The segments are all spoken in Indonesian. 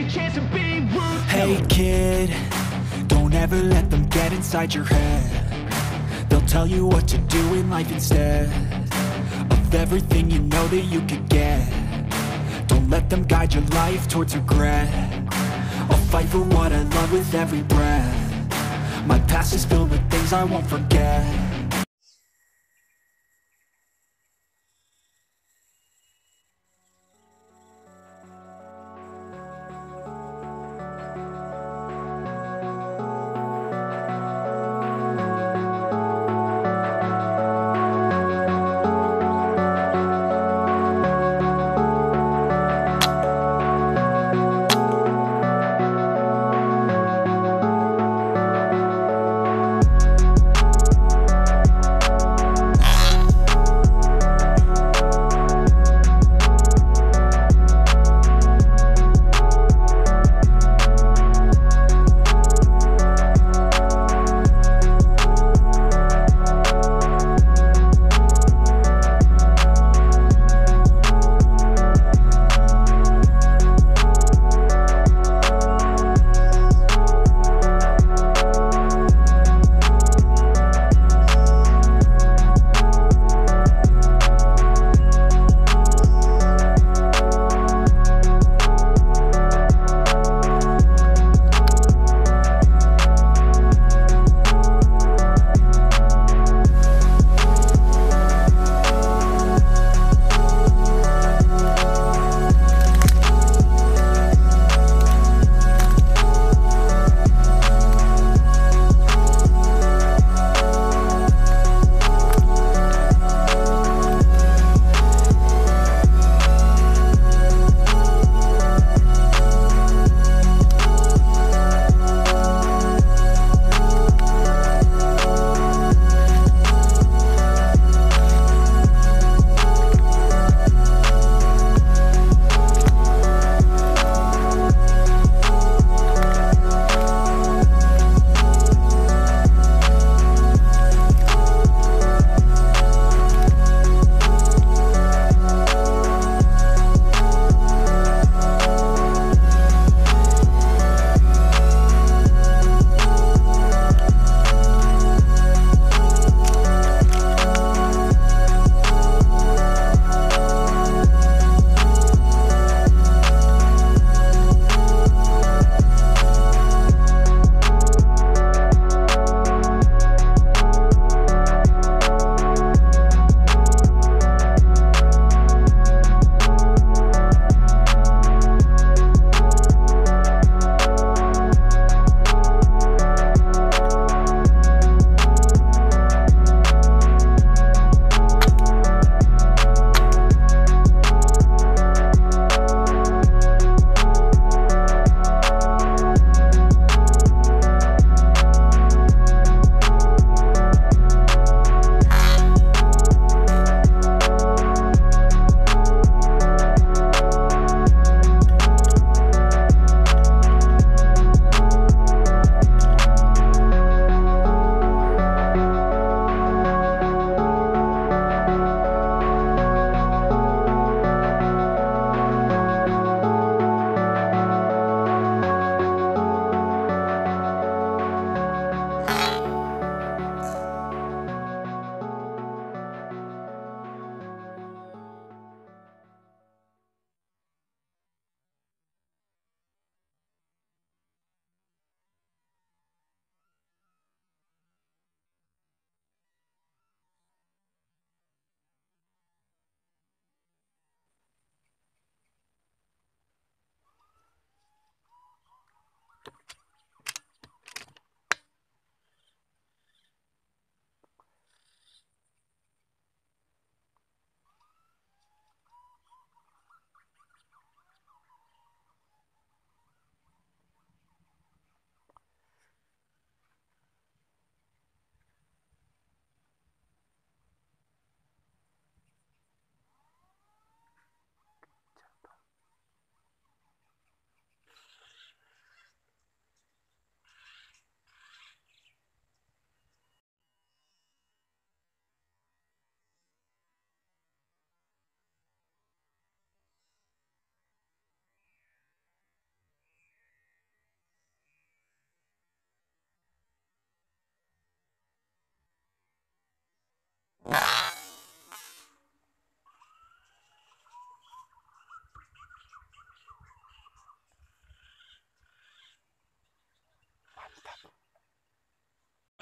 Hey kid, don't ever let them get inside your head. They'll tell you what to do in life instead of everything you know that you could get. Don't let them guide your life towards regret. I'll fight for what I love with every breath. My past is filled with things I won't forget.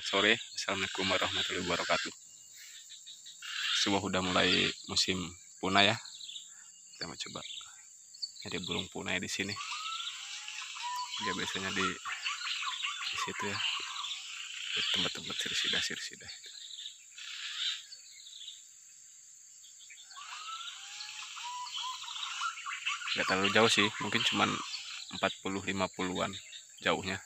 Selamat sore, Assalamualaikum warahmatullahi wabarakatuh. Semua udah mulai musim punai ya. Kita mau coba nyari burung punai di sini. Dia biasanya di situ ya, di tempat-tempat sirsidah. Gak terlalu jauh sih, mungkin cuman 40-50-an jauhnya.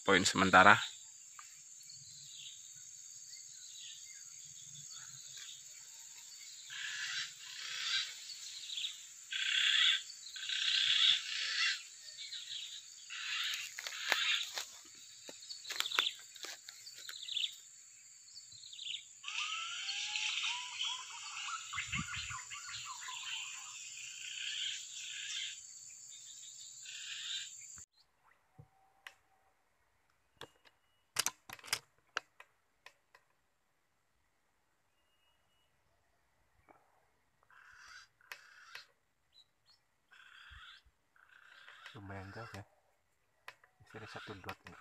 Poin sementara. Lumayan jauh ya, masih ada satu dot ini.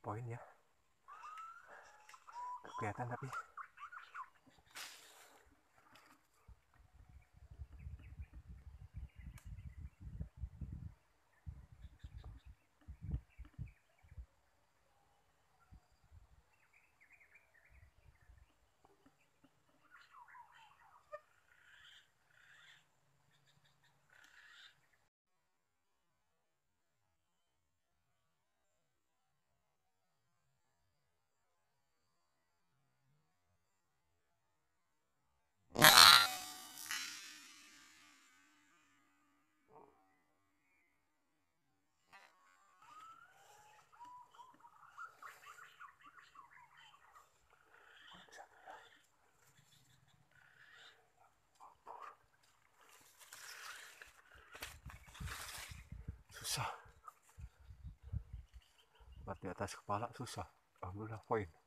Poin ya, kelihatan tapi susah buat di atas kepala, susah. Alhamdulillah poin.